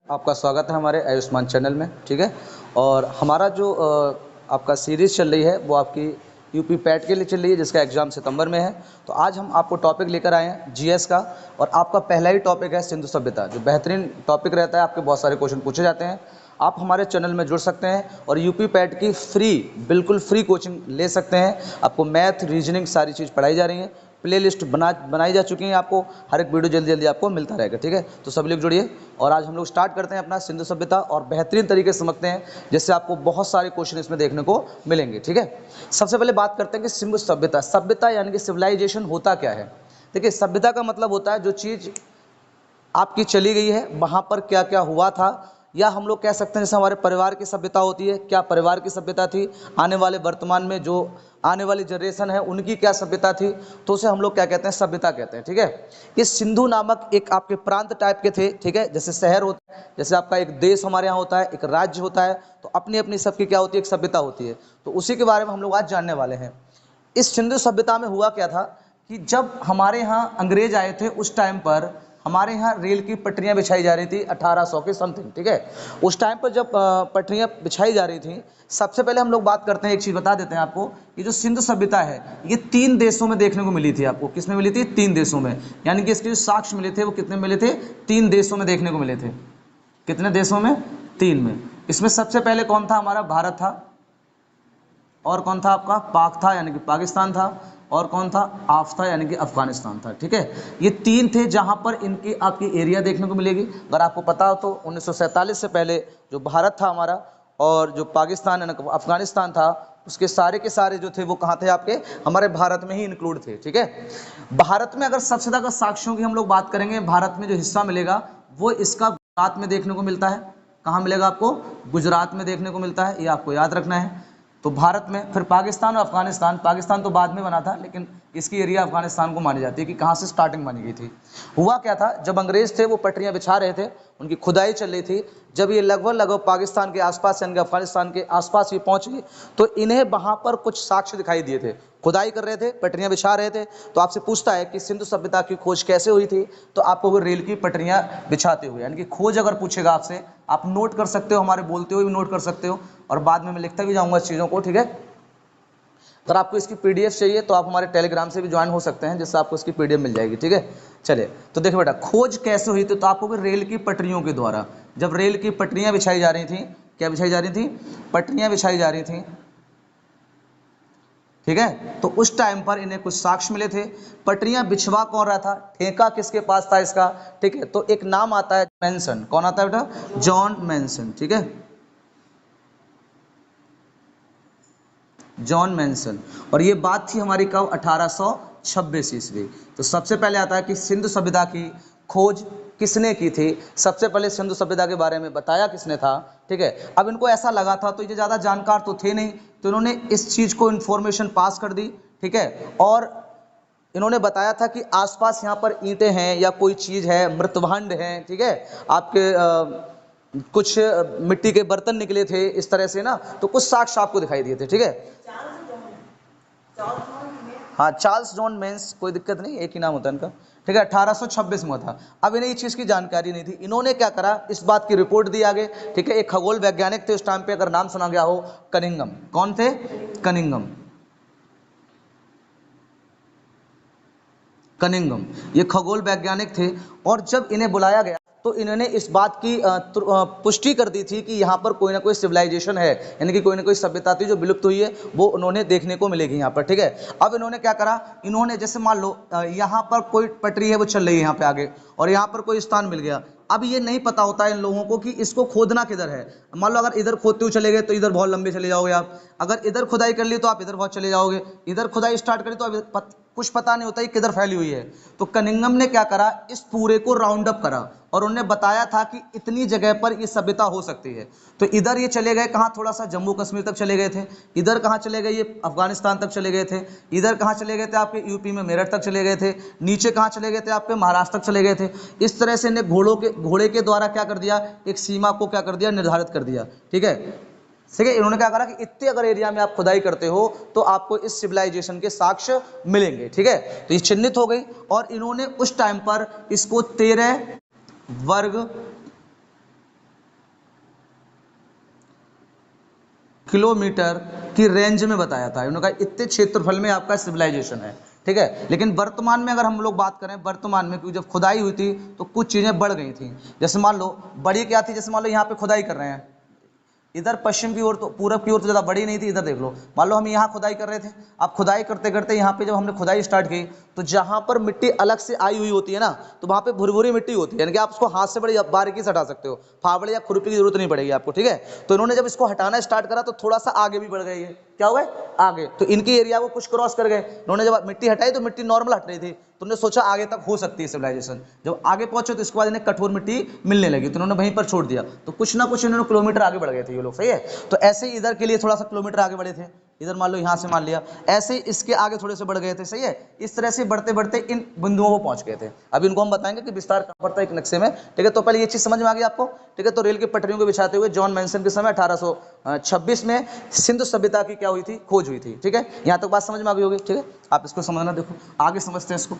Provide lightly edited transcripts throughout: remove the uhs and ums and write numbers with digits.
आपका स्वागत है हमारे आयुष्मान चैनल में। ठीक है, और हमारा जो आपका सीरीज़ चल रही है वो आपकी यूपी पैट के लिए चल रही है, जिसका एग्ज़ाम सितंबर में है। तो आज हम आपको टॉपिक लेकर आए हैं जीएस का, और आपका पहला ही टॉपिक है सिंधु सभ्यता, जो बेहतरीन टॉपिक रहता है। आपके बहुत सारे क्वेश्चन पूछे जाते हैं। आप हमारे चैनल में जुड़ सकते हैं और यूपी पैट की बिल्कुल फ्री कोचिंग ले सकते हैं। आपको मैथ, रीजनिंग सारी चीज़ पढ़ाई जा रही है। प्लेलिस्ट बनाई जा चुकी है, आपको हर एक वीडियो जल्दी जल्दी आपको मिलता रहेगा। ठीक है, तो सभी लोग जुड़िए और आज हम लोग स्टार्ट करते हैं अपना सिंधु सभ्यता, और बेहतरीन तरीके से समझते हैं, जिससे आपको बहुत सारे क्वेश्चन इसमें देखने को मिलेंगे। ठीक है, सबसे पहले बात करते हैं कि सिंधु सभ्यता, सभ्यता यानी कि सिविलाइजेशन होता क्या है। देखिए, सभ्यता का मतलब होता है जो चीज़ आपकी चली गई है, वहाँ पर क्या क्या हुआ था, या हम लोग कह सकते हैं जैसे हमारे परिवार की सभ्यता होती है, क्या परिवार की सभ्यता थी, आने वाले वर्तमान में जो आने वाली जनरेशन है उनकी क्या सभ्यता थी, तो उसे हम लोग क्या कहते हैं, सभ्यता कहते हैं। ठीक है, ये सिंधु नामक एक आपके प्रांत टाइप के थे। ठीक है, जैसे शहर होता है, जैसे आपका एक देश हमारे यहाँ होता है, एक राज्य होता है, तो अपनी अपनी सबकी क्या होती है, एक सभ्यता होती है। तो उसी के बारे में हम लोग आज जानने वाले हैं। इस सिंधु सभ्यता में हुआ क्या था कि जब हमारे यहाँ अंग्रेज आए थे, उस टाइम पर हमारे यहाँ रेल की पटरियां बिछाई जा रही थी 1800 के समथिंग। ठीक है, उस टाइम पर जब पटरियां बिछाई जा रही थी, सबसे पहले हम लोग बात करते हैं, एक चीज़ बता देते हैं आपको, ये जो सिंधु सभ्यता है ये 3 देशों में देखने को मिली थी। आपको किस में मिली थी? 3 देशों में। यानी कि इसके जो साक्ष्य मिले थे वो कितने मिले थे? 3 देशों में देखने को मिले थे। कितने देशों में? 3 में। इसमें सबसे पहले कौन था? हमारा भारत था। और कौन था? आपका पाक था, यानी कि पाकिस्तान था। और कौन था? आफ था, यानी कि अफगानिस्तान था। ठीक है, ये 3 थे जहां पर इनकी आपकी एरिया देखने को मिलेगी। अगर आपको पता हो तो 1947 से पहले जो भारत था हमारा, और जो पाकिस्तान यानी कि अफगानिस्तान था, उसके सारे के सारे जो थे वो कहाँ थे? आपके हमारे भारत में ही इंक्लूड थे। ठीक है, भारत में अगर सबसे ज़्यादा साक्ष्यों की हम लोग बात करेंगे, भारत में जो हिस्सा मिलेगा वो इसका गुजरात में देखने को मिलता है। कहाँ मिलेगा आपको? गुजरात में देखने को मिलता है, ये आपको याद रखना है। तो भारत में, फिर पाकिस्तान और अफगानिस्तान, पाकिस्तान तो बाद में बना था, लेकिन इसकी एरिया अफगानिस्तान को मानी जाती है कि कहाँ से स्टार्टिंग बनी गई थी। हुआ क्या था, जब अंग्रेज थे वो पटरियां बिछा रहे थे, उनकी खुदाई चल रही थी, जब ये लगभग पाकिस्तान के आसपास यानी कि अफगानिस्तान के आसपास ये पहुंच गए, तो इन्हें वहां पर कुछ साक्ष्य दिखाई दिए थे। खुदाई कर रहे थे, पटरियां बिछा रहे थे, तो आपसे पूछता है कि सिंधु सभ्यता की खोज कैसे हुई थी, तो आपको वो रेल की पटरियां बिछाते हुए, यानी कि खोज अगर पूछेगा आपसे, आप नोट कर सकते हो, हमारे बोलते हुए भी नोट कर सकते हो, और बाद में मैं लिखता भी जाऊंगा इस चीज़ों को। ठीक है, अगर आपको इसकी पीडीएफ चाहिए तो आप हमारे टेलीग्राम से भी ज्वाइन हो सकते हैं, जिससे आपको इसकी पीडीएफ मिल जाएगी। ठीक है, चलिए, तो देखो बेटा, खोज कैसे हुई थी, तो आपको भी रेल की पटरियों के द्वारा, जब रेल की पटरियां बिछाई जा रही थी, क्या बिछाई जा रही थी? पटरियां बिछाई जा रही थी। ठीक है, तो उस टाइम पर इन्हें कुछ साक्ष्य मिले थे। पटरियां बिछवा कौन रहा था? ठेका किसके पास था इसका? ठीक है, तो एक नाम आता है मेंशन। कौन आता है बेटा? John mention. ठीक है, जॉन मेंशन। और ये बात थी हमारी कब? 1826 ईस्वी। तो सबसे पहले आता है कि सिंधु सभ्यता की खोज किसने की थी, सबसे पहले सिंधु सभ्यता के बारे में बताया किसने था। ठीक है, अब इनको ऐसा लगा था, तो ये ज़्यादा जानकार तो थे नहीं, तो इन्होंने इस चीज़ को इन्फॉर्मेशन पास कर दी। ठीक है, और इन्होंने बताया था कि आसपास यहाँ पर ईंटें हैं या कोई चीज़ है, मृतभांड हैं। ठीक है, आपके कुछ मिट्टी के बर्तन निकले थे इस तरह से ना, तो कुछ साक्ष्य आपको दिखाई दिए थे। ठीक है, हाँ, चार्ल्स जॉन मेंस, कोई दिक्कत नहीं, एक ही नाम होता है इनका। ठीक है, 1826 में हुआ था। अब इन्हें ये चीज़ की जानकारी नहीं थी, इन्होंने क्या करा, इस बात की रिपोर्ट दी आगे। ठीक है, एक खगोल वैज्ञानिक थे उस टाइम पे, अगर नाम सुना गया हो, कनिंघम। कौन थे? कनिंघम। कनिंघम ये खगोल वैज्ञानिक थे, और जब इन्हें बुलाया गया तो इन्होंने इस बात की पुष्टि कर दी थी कि यहाँ पर कोई ना कोई सिविलाइजेशन है, यानी कि कोई ना कोई सभ्यता थी जो विलुप्त हुई है, वो उन्होंने देखने को मिलेगी यहाँ पर। ठीक है, अब इन्होंने क्या करा, इन्होंने जैसे मान लो यहाँ पर कोई पटरी है वो चल रही है यहाँ पे आगे, और यहाँ पर कोई स्थान मिल गया। अब ये नहीं पता होता है इन लोगों को कि इसको खोदना किधर है। मान लो अगर इधर खोदते हुए चले गए तो इधर बहुत लंबे चले जाओगे आप, अगर इधर खुदाई कर ली तो आप इधर बहुत चले जाओगे, इधर खुदाई स्टार्ट करी तो अब कुछ पता नहीं होता है किधर फैली हुई है। तो कनिंघम ने क्या करा, इस पूरे को राउंड अप करा, और उन्होंने बताया था कि इतनी जगह पर ये सभ्यता हो सकती है। तो इधर ये चले गए कहाँ, थोड़ा सा जम्मू कश्मीर तक चले गए थे, इधर कहाँ चले गए, ये अफगानिस्तान तक चले गए थे, इधर कहाँ चले गए थे, आपके यूपी में मेरठ तक चले गए थे, नीचे कहाँ चले गए थे, आपके महाराष्ट्र तक चले गए थे। इस तरह से इन्हें घोड़े के द्वारा क्या कर दिया, एक सीमा को क्या कर दिया, निर्धारित कर दिया। ठीक है, ठीक है, इन्होंने क्या करा कि इतने अगर एरिया में आप खुदाई करते हो तो आपको इस सिविलाइजेशन के साक्ष्य मिलेंगे। ठीक है, तो ये चिन्हित हो गई, और इन्होंने उस टाइम पर इसको 13 वर्ग किलोमीटर की रेंज में बताया था। उन्होंने कहा इतने क्षेत्रफल में आपका सिविलाइजेशन है, ठीक है। लेकिन वर्तमान में अगर हम लोग बात करें, वर्तमान में, क्योंकि जब खुदाई हुई थी तो कुछ चीज़ें बढ़ गई थी। जैसे मान लो बड़ी क्या थी, जैसे मान लो यहाँ पे खुदाई कर रहे हैं, इधर पश्चिम की ओर तो, पूरब की ओर तो ज़्यादा बड़ी नहीं थी। इधर देख लो, मान लो हम यहाँ खुदाई कर रहे थे, अब खुदाई करते करते यहाँ पे जब हमने खुदाई स्टार्ट की तो जहाँ पर मिट्टी अलग से आई हुई होती है ना, तो वहाँ पे भुरभुरी मिट्टी होती है, यानी कि आप उसको हाथ से बड़ी बारीकी से हटा सकते हो, फावड़े या खुरपी की जरूरत नहीं पड़ेगी आपको, ठीक है। तो इन्होंने जब इसको हटाना स्टार्ट करा तो थोड़ा सा आगे भी बढ़ गई है, क्या हुआ आगे, तो इनकी एरिया को कुछ क्रॉस कर गए। इन्होंने जब मिट्टी हटाई तो मिट्टी नॉर्मल हट रही थी, तो उन्होंने सोचा आगे तक हो सकती है सिविलाइजेशन। जब आगे पहुंचे तो इसके बाद इन्हें कठोर मिट्टी मिलने लगी, तो उन्होंने वहीं पर छोड़ दिया, तो कुछ ना कुछ इन्होंने किलोमीटर आगे बढ़ गए थे ये लोग, सही है। तो ऐसे ही इधर के लिए थोड़ा सा किलोमीटर आगे बढ़े थे, इधर मान लो यहाँ से मान लिया, ऐसे इसके आगे थोड़े से बढ़ गए थे, सही है। इस तरह से बढ़ते बढ़ते इन बिंदुओं को पहुंच गए थे। अब इनको हम बताएंगे कि विस्तार कहाँ पड़ता है एक नक्शे में, ठीक है। तो पहले ये चीज समझ में आ गई आपको, ठीक है। तो रेल की पटरियों को बिछाते हुए जॉन मैनसन के समय 1826 में सिंधु सभ्यता की क्या हुई थी, खोज हुई थी, ठीक है। यहाँ तक बात समझ में आ गई होगी, ठीक है। आप इसको समझना, देखो आगे समझते हैं इसको।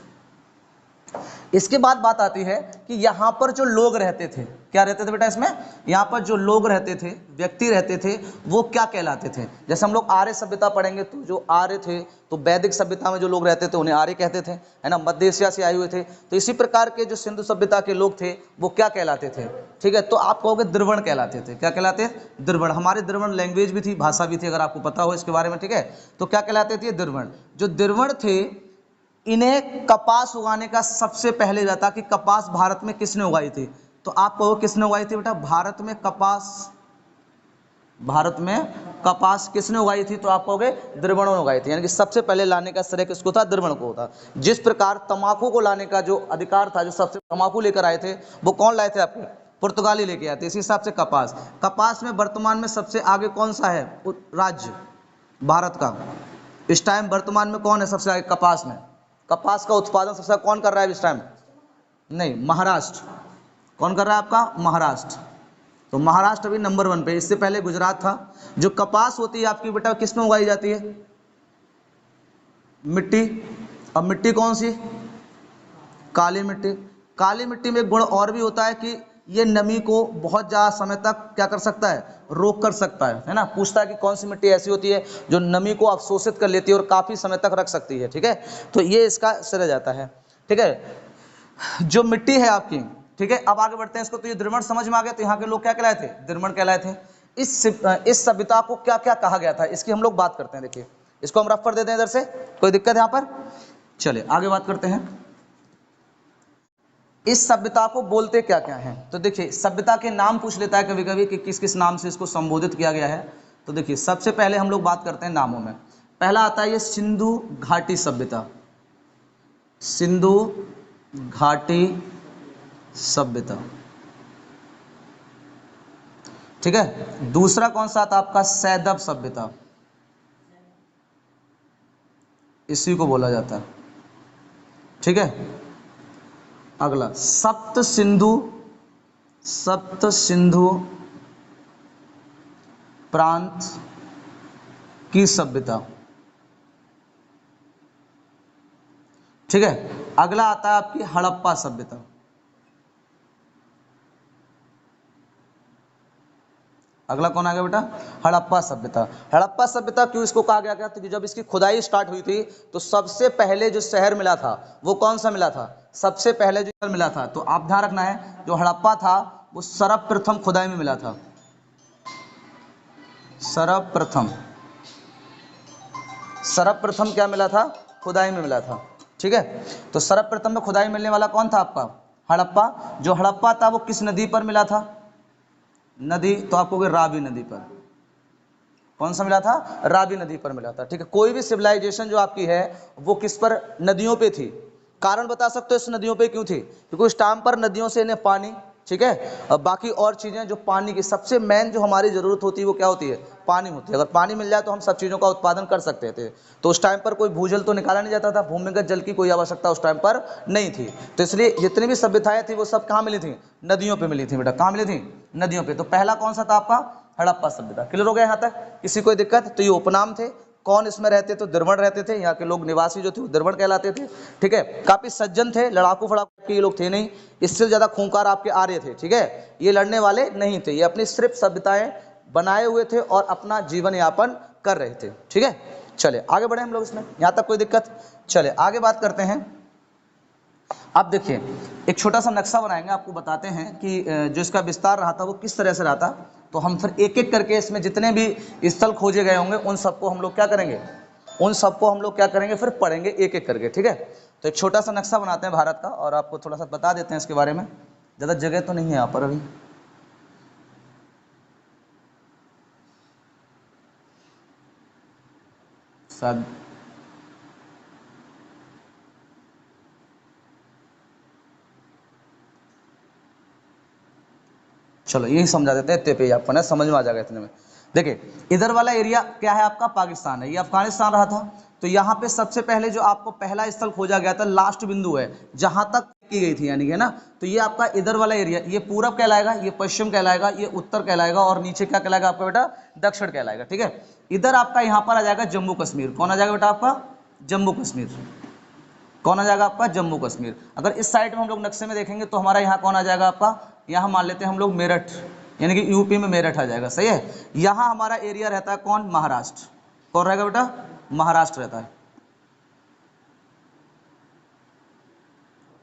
इसके बाद बात आती है कि यहाँ पर जो लोग रहते थे, क्या रहते थे बेटा इसमें, यहाँ पर जो लोग रहते थे, व्यक्ति रहते थे, वो क्या कहलाते थे। जैसे हम लोग आर्य सभ्यता पढ़ेंगे तो जो आर्य थे, तो वैदिक सभ्यता में जो लोग रहते थे उन्हें आर्य कहते थे, है ना, मध्य एशिया से आए हुए थे। तो इसी प्रकार के जो सिंधु सभ्यता के लोग थे वो क्या कहलाते थे, ठीक है। तो आप कहोगे द्रविड़ कहलाते थे, क्या कहलाते थे, द्रविड़। हमारे द्रविड़ लैंग्वेज भी थी, भाषा भी थी, अगर आपको पता हो इसके बारे में, ठीक है। तो क्या कहलाते थे द्रविड़। जो द्रविड़ थे, इन्हें कपास उगाने का सबसे पहले जाता कि कपास भारत में किसने उगाई थी। तो आप कहो किसने उगाई थी बेटा, भारत में कपास, भारत में कपास किसने उगाई थी, तो आप कहोगे द्रविड़ों ने उगाई थी। यानी कि सबसे पहले लाने का श्रेय किसको था, द्रविड़ को था। जिस प्रकार तंबाकू को लाने का जो अधिकार था, जो सबसे तंबाकू लेकर आए थे, वो कौन लाए थे, आपके पुर्तगाली लेके आए थे। इसी हिसाब से कपास, कपास में वर्तमान में सबसे आगे कौन सा है राज्य भारत का, इस टाइम वर्तमान में कौन है सबसे आगे कपास में, कपास का उत्पादन सबसे कौन कर रहा है इस टाइम, नहीं, महाराष्ट्र। कौन कर रहा है आपका, महाराष्ट्र। तो महाराष्ट्र अभी नंबर 1 पे, इससे पहले गुजरात था। जो कपास होती है आपकी बेटा किस में उगाई जाती है, मिट्टी। अब मिट्टी कौन सी, काली मिट्टी। काली मिट्टी में एक गुण और भी होता है कि ये नमी को बहुत ज़्यादा समय तक क्या कर सकता है, रोक कर सकता है ना। पूछता है कि कौन सी मिट्टी ऐसी होती है जो नमी को अवशोषित कर लेती है और काफ़ी समय तक रख सकती है, ठीक है। तो ये इसका श्रेय जाता है, ठीक है, जो मिट्टी है आपकी, ठीक है। अब आगे बढ़ते हैं इसको। तो ये द्रविड़ समझ में आ गया, तो यहाँ के लोग क्या कहलाए थे, द्रविड़ कहलाए थे। इस सभ्यता को क्या क्या कहा गया था, इसकी हम लोग बात करते हैं। देखिए इसको हम रफ कर देते हैं इधर से, कोई दिक्कत है यहाँ पर, चलिए आगे बात करते हैं। इस सभ्यता को बोलते क्या क्या हैं, तो देखिए सभ्यता के नाम पूछ लेता है कभी कभी कि किस किस नाम से इसको संबोधित किया गया है। तो देखिए सबसे पहले हम लोग बात करते हैं नामों में। पहला आता है ये सिंधु घाटी सभ्यता, सिंधु घाटी सभ्यता, ठीक है। दूसरा कौन सा आता आपका, सैदव सभ्यता, इसी को बोला जाता है, ठीक है। अगला सप्त सिंधु, सप्त सिंधु प्रांत की सभ्यता, ठीक है। अगला आता है आपकी हड़प्पा सभ्यता, अगला कौन आ गया बेटा, हड़प्पा सभ्यता। हड़प्पा सभ्यता क्यों इसको कहा गया, क्योंकि जब इसकी खुदाई स्टार्ट हुई थी तो सबसे पहले जो शहर मिला था वो कौन सा मिला था, सबसे पहले जो शहर मिला था, तो आप ध्यान रखना है, जो हड़प्पा था वो सर्वप्रथम खुदाई में मिला था, सर्वप्रथम, सर्वप्रथम क्या मिला था, खुदाई में मिला था, ठीक है। तो सर्वप्रथम में खुदाई मिलने वाला कौन था आपका, हड़प्पा। जो हड़प्पा था वो किस नदी पर मिला था, नदी, तो आपको रावी नदी पर, कौन सा मिला था, रावी नदी पर मिला था, ठीक है। कोई भी सिविलाइजेशन जो आपकी है वो किस पर, नदियों पे थी। कारण बता सकते हो इस नदियों पे क्यों थी, क्योंकि उस टाइम पर नदियों से इन्हें पानी, ठीक है, और बाकी और चीजें जो पानी की सबसे मेन जो हमारी जरूरत होती है वो क्या होती है, पानी होती है। अगर पानी मिल जाए तो हम सब चीजों का उत्पादन कर सकते थे। तो उस टाइम पर कोई भूजल तो निकाला नहीं जाता था, भूमिगत जल की कोई आवश्यकता उस टाइम पर नहीं थी। तो इसलिए जितनी भी सभ्यताएं थी वो सब कहाँ मिली थी, नदियों पे मिली थी बेटा, कहाँ मिली थी, नदियों पे। तो पहला कौन सा था आपका, हड़प्पा सभ्यता। क्लियर हो गया यहाँ तक, किसी कोई दिक्कत, तो ये उपनाम थे। कौन इसमें रहते थे, द्रविड़ रहते थे, यहाँ के लोग निवासी जो थे वो द्रविड़ कहलाते थे, ठीक है। काफी सज्जन थे, लड़ाकू फड़ाकू के ये लोग थे नहीं, इससे ज्यादा खूंखार आपके आर्य थे, ठीक है। ये लड़ने वाले नहीं थे, ये अपनी सिर्फ सभ्यताएं बनाए हुए थे और अपना जीवन यापन कर रहे थे। ठीक है, चले आगे बढ़े हम लोग इसमें, यहाँ तक कोई दिक्कत? चले आगे बात करते हैं। अब देखिए एक छोटा सा नक्शा बनाएंगे, आपको बताते हैं कि जो इसका विस्तार रहा था वो किस तरह से रहा था। तो हम फिर एक एक करके इसमें जितने भी स्थल खोजे गए होंगे उन सबको हम लोग क्या करेंगे, उन सबको हम लोग क्या करेंगे, फिर पढ़ेंगे एक एक करके। ठीक है, तो एक छोटा सा नक्शा बनाते हैं भारत का और आपको थोड़ा सा बता देते हैं इसके बारे में। ज़्यादा जगह तो नहीं है यहाँ पर अभी। शायद चलो यही समझा देते हैं, इतने पे ही आपको ना समझ में आ जाएगा इतने में। देखिए इधर वाला एरिया क्या है आपका, पाकिस्तान है, ये अफगानिस्तान रहा था। तो यहाँ पे सबसे पहले जो आपको पहला स्थल खोजा गया था, लास्ट बिंदु है जहां तक की गई थी, यानी कि ना, तो ये आपका इधर वाला एरिया, ये पूरब कहलाएगा, ये पश्चिम कहलाएगा, ये उत्तर कहलाएगा और नीचे क्या कहलाएगा आपका बेटा, दक्षिण कहलाएगा। ठीक है, इधर आपका यहाँ पर आ जाएगा जम्मू कश्मीर। कौन आ जाएगा बेटा आपका, जम्मू कश्मीर। कौन आ जाएगा आपका, जम्मू कश्मीर। अगर इस साइड में हम लोग नक्शे में देखेंगे तो हमारा यहाँ कौन आ जाएगा आपका, यहाँ मान लेते हैं हम लोग मेरठ, यानी कि यूपी में मेरठ आ जाएगा। सही है, यहाँ हमारा एरिया रहता है कौन, महाराष्ट्र। कौन रहेगा बेटा, महाराष्ट्र रहता है।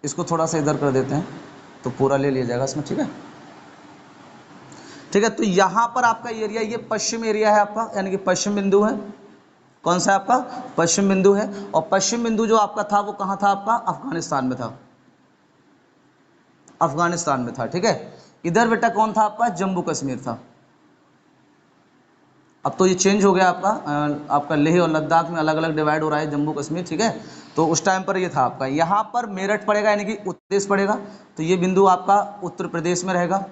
इसको थोड़ा सा इधर कर देते हैं तो पूरा ले लिया जाएगा इसमें। ठीक है, ठीक है, तो यहाँ पर आपका एरिया, ये पश्चिम एरिया है आपका, यानी कि पश्चिम बिंदु है। कौन सा आपका, पश्चिम बिंदु है। और पश्चिम बिंदु जो आपका था वो कहाँ था आपका, अफगानिस्तान में था, अफगानिस्तान में था। ठीक है, इधर बेटा कौन था आपका, जम्मू कश्मीर था। अब तो ये चेंज हो गया आपका लेह और लद्दाख में अलग अलग डिवाइड हो रहा है जम्मू कश्मीर। ठीक है, तो उस टाइम पर ये था आपका, यहाँ पर मेरठ पड़ेगा, यानी कि उत्तर प्रदेश पड़ेगा। तो ये बिंदु आपका उत्तर प्रदेश में रहेगा।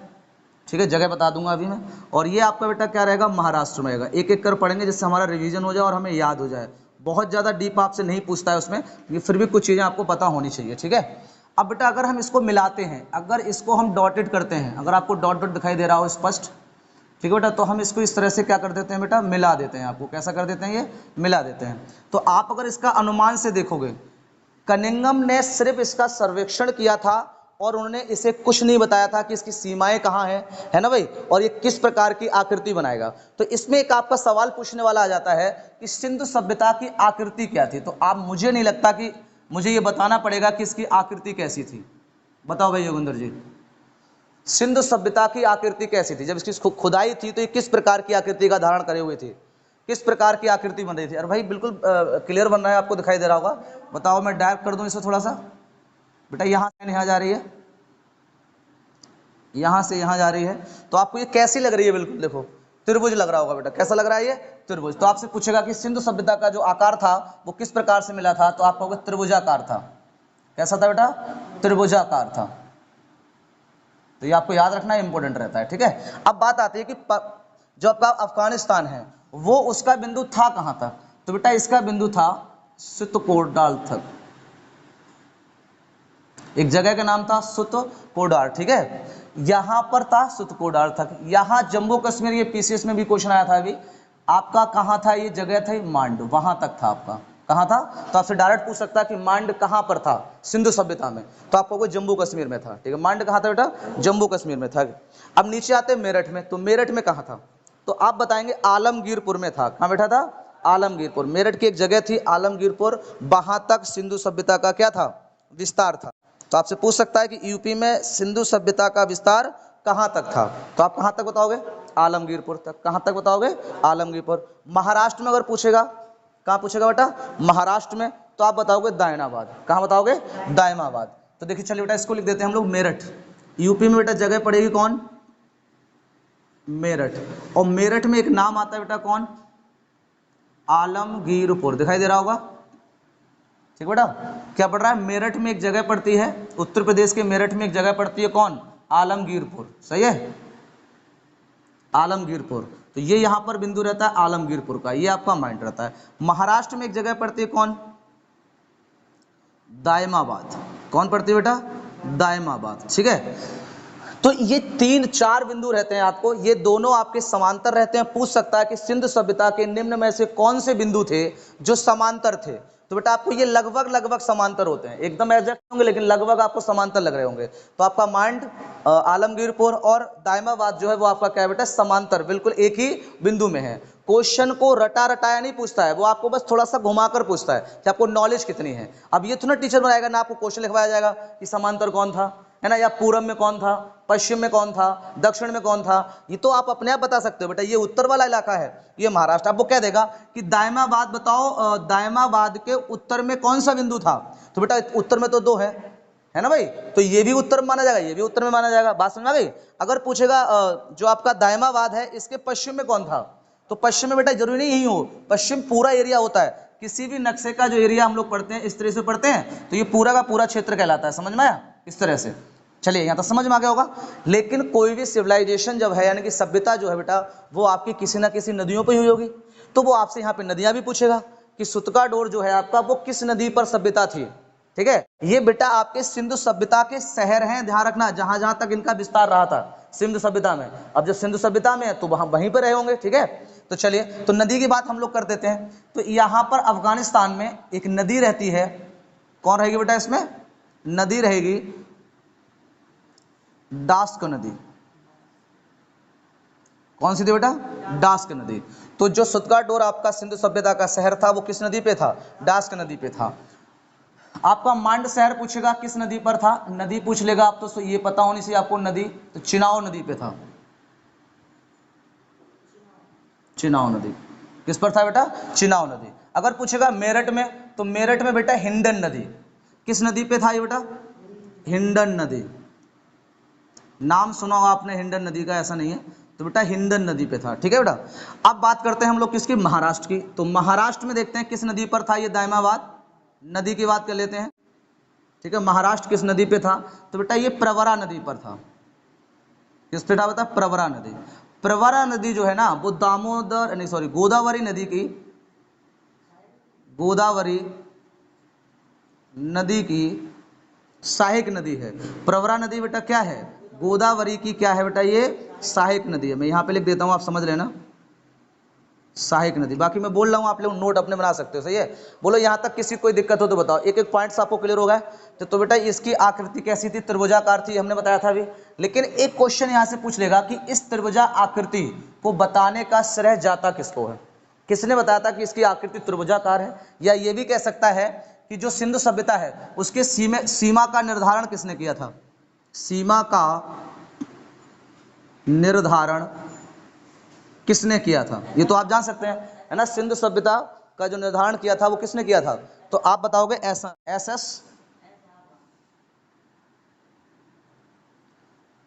ठीक है, जगह बता दूंगा अभी मैं। और ये आपका बेटा क्या रहेगा, महाराष्ट्र में रहेगा। एक एक कर पढ़ेंगे जिससे हमारा रिवीजन हो जाए और हमें याद हो जाए। बहुत ज़्यादा डीप आपसे नहीं पूछता है उसमें, लेकिन फिर भी कुछ चीज़ें आपको पता होनी चाहिए। ठीक है, अब बेटा अगर हम इसको मिलाते हैं, अगर इसको हम डॉटेड करते हैं, अगर आपको डॉट डॉट दिखाई दे रहा हो स्पष्ट, ठीक है बेटा, तो हम इसको इस तरह से क्या कर देते हैं बेटा, मिला देते हैं। आपको कैसा कर देते हैं, ये मिला देते हैं। तो आप अगर इसका अनुमान से देखोगे, कनिंघम ने सिर्फ इसका सर्वेक्षण किया था और उन्होंने इसे कुछ नहीं बताया था कि इसकी सीमाएं कहाँ हैं, है ना भाई, और ये किस प्रकार की आकृति बनाएगा। तो इसमें एक आपका सवाल पूछने वाला आ जाता है कि सिंधु सभ्यता की आकृति क्या थी। तो आप, मुझे नहीं लगता कि मुझे ये बताना पड़ेगा कि इसकी आकृति कैसी थी। बताओ भाई योगेंद्र जी, सिंधु सभ्यता की आकृति कैसी थी, जब इसकी खुदाई थी तो ये किस प्रकार की आकृति का धारण करे हुए थे, किस प्रकार की आकृति बन रही थी। अरे भाई बिल्कुल क्लियर बन रहा है, आपको दिखाई दे रहा होगा। बताओ, मैं डायरेक्ट कर दूं इसे थोड़ा सा। बेटा यहाँ से यहाँ जा रही है, यहाँ से यहाँ जा रही है, तो आपको ये कैसी लग रही है, बिल्कुल देखो त्रिभुज लग रहा होगा बेटा। कैसा लग रहा है ये, त्रिभुज। तो आपसे पूछेगा कि सिंधु सभ्यता का जो आकार था वो किस प्रकार से मिला था, तो आप कहोगे त्रिभुजाकार था। कैसा था बेटा, त्रिभुजाकार था। तो ये आपको याद रखना इंपॉर्टेंट रहता है। ठीक है, अब बात आती है कि जो आपका अफगानिस्तान है वो उसका बिंदु था कहां तक। तो बेटा इसका बिंदु था सुतकोडाल तक। एक जगह का नाम था सुतकोडाल। ठीक है, यहां पर था सुतकोडाल तक। यहां जम्मू कश्मीर, ये पीसीएस में भी क्वेश्चन आया था अभी आपका, कहां था ये जगह थी, मांड, वहां तक था आपका। कहां था, तो आपसे डायरेक्ट पूछ सकता है कि मांड कहां पर था सिंधु सभ्यता में, तो आपको कोई जम्मू कश्मीर में था। ठीक है, मांड कहां था बेटा, जम्मू कश्मीर में था। अब नीचे आते हैं मेरठ में, तो मेरठ में कहां था, तो आप बताएंगे आलमगीरपुर में था। कहां बैठा था, आलमगीरपुर। मेरठ की एक जगह थी आलमगीरपुर, वहां तक सिंधु सभ्यता का क्या था, विस्तार था। तो आपसे पूछ सकता है कि यूपी में सिंधु सभ्यता का विस्तार कहां तक था, तो आप कहां तक बताओगे, आलमगीरपुर तक। कहां तक बताओगे, आलमगीरपुर। महाराष्ट्र में अगर पूछेगा, कहां पूछेगा बेटा, महाराष्ट्र में, तो आप बताओगे दायनाबाद। कहां बताओगे, दायमाबाद। तो देखिए चलिए बेटा इसको लिख देते हैं हम लोग मेरठ। यूपी में बेटा जगह पड़ेगी कौन, मेरठ। और मेरठ में एक नाम आता है बेटा कौन, आलमगीरपुर। दिखाई दे रहा होगा, ठीक बेटा। क्या पड़ रहा है, मेरठ में एक जगह पड़ती है, उत्तर प्रदेश के मेरठ में एक जगह पड़ती है कौन, आलमगीरपुर। सही है, आलमगीरपुर। तो ये यहां पर बिंदु रहता है आलमगीरपुर का, ये आपका माइंड रहता है। महाराष्ट्र में एक जगह पड़ती है कौन, दायमाबाद। कौन पड़ती है बेटा, दायमाबाद। ठीक है, तो ये 3-4 बिंदु रहते हैं आपको, ये दोनों आपके समांतर रहते हैं। पूछ सकता है कि सिंधु सभ्यता के निम्न में से कौन से बिंदु थे जो समांतर थे। तो बेटा आपको ये लगभग समांतर होते हैं, एकदम एग्जैक्ट होंगे लेकिन लगभग आपको समांतर लग रहे होंगे। तो आपका मांड, आलमगीरपुर और दायमाबाद जो है वो आपका क्या बेटा, समांतर, बिल्कुल एक ही बिंदु में है। क्वेश्चन को रटा रटाया नहीं पूछता है, वो आपको बस थोड़ा सा घुमाकर पूछता है कि आपको नॉलेज कितनी है। अब ये तो ना टीचर बनाएगा ना, आपको क्वेश्चन लिखवाया जाएगा कि समांतर कौन था, है ना, या पूरब में कौन था, पश्चिम में कौन था, दक्षिण में कौन था। ये तो आप अपने आप बता सकते हो बेटा, ये उत्तर वाला इलाका है, ये महाराष्ट्र। आपको क्या देगा कि दायमाबाद बताओ, दायमाबाद के उत्तर में कौन सा बिंदु था। तो बेटा उत्तर में तो 2 है ना भाई, तो ये भी उत्तर में माना जाएगा, ये भी उत्तर में माना जाएगा। बात समझ में आ गई। अगर पूछेगा जो आपका दायमाबाद है इसके पश्चिम में कौन था, तो पश्चिम में बेटा जरूरी नहीं यही हो, पश्चिम पूरा एरिया होता है। किसी भी नक्शे का जो एरिया हम लोग पढ़ते हैं इस तरह से पढ़ते हैं, तो ये पूरा का पूरा क्षेत्र कहलाता है। समझ में आया, इस तरह से। चलिए यहाँ तक समझ में आ गया होगा। लेकिन कोई भी सिविलाइजेशन जब है, यानी कि सभ्यता जो है बेटा, वो आपकी किसी ना किसी नदियों पर हुई होगी। तो वो आपसे यहाँ पे नदियां भी पूछेगा कि सुतकाडोर जो है आपका, वो किस नदी पर सभ्यता थी। ठीक है, ये बेटा आपके सिंधु सभ्यता के शहर हैं, ध्यान रखना, जहां जहां तक इनका विस्तार रहा था सिंधु सभ्यता में। अब जब सिंधु सभ्यता में है तो वहां वहीं पर रहे होंगे। ठीक है, तो चलिए, तो नदी की बात हम लोग कर देते हैं। तो यहां पर अफगानिस्तान में एक नदी रहती है, कौन रहेगी बेटा इसमें, नदी रहेगी डास्क नदी। कौन सी थी बेटा, डास्क नदी। तो जो सुतकाडोर आपका सिंधु सभ्यता का शहर था वो किस नदी पे था, डास्क नदी पे था। आपका मांड शहर पूछेगा किस नदी पर था, नदी पूछ लेगा आप तो ये पता होनी चाहिए आपको नदी, तो चिनाव नदी पे था। चिनाव नदी किस पर था बेटा, चिनाव नदी। अगर पूछेगा मेरठ में, तो मेरठ में बेटा हिंडन नदी, किस नदी पे था ये बेटा, हिंडन नदी। नाम सुना हो आपने हिंडन नदी का, ऐसा नहीं है, तो बेटा हिंडन नदी पे था। ठीक है बेटा। अब बात करते हैं हम लोग किसकी, महाराष्ट्र की। तो महाराष्ट्र में देखते हैं किस नदी पर था ये दायमाबाद नदी की बात कर लेते हैं। ठीक है, महाराष्ट्र किस नदी पे था, तो बेटा ये प्रवरा नदी पर था। किस पे था बता, प्रवरा नदी। प्रवरा नदी जो है ना वो दामोदर नहीं सॉरी गोदावरी नदी की, गोदावरी नदी की सहायक नदी है। प्रवरा नदी बेटा क्या है, गोदावरी की क्या है बेटा, ये सहायक नदी है। मैं यहाँ पे लिख देता हूँ, आप समझ लेना, सहायक नदी। बाकी मैं बोल रहा हूँ, आप लोग नोट अपने बना सकते हो। सही है, बोलो यहाँ तक किसी कोई दिक्कत हो तो बताओ। एक एक पॉइंट्स आपको क्लियर हो गए। तो बेटा इसकी आकृति कैसी थी, त्रिभुजाकार थी, हमने बताया था अभी। लेकिन एक क्वेश्चन यहाँ से पूछ लेगा कि इस त्रिभुजा आकृति को बताने का श्रेय जाता किसको है, किसने बताया था कि इसकी आकृति त्रिभुजाकार है। या ये भी कह सकता है कि जो सिंधु सभ्यता है उसके सीमा का निर्धारण किसने किया था, सीमा का निर्धारण किसने किया था, ये तो आप जान सकते हैं, है ना। सिंधु सभ्यता का जो निर्धारण किया था वो किसने किया था, तो आप बताओगे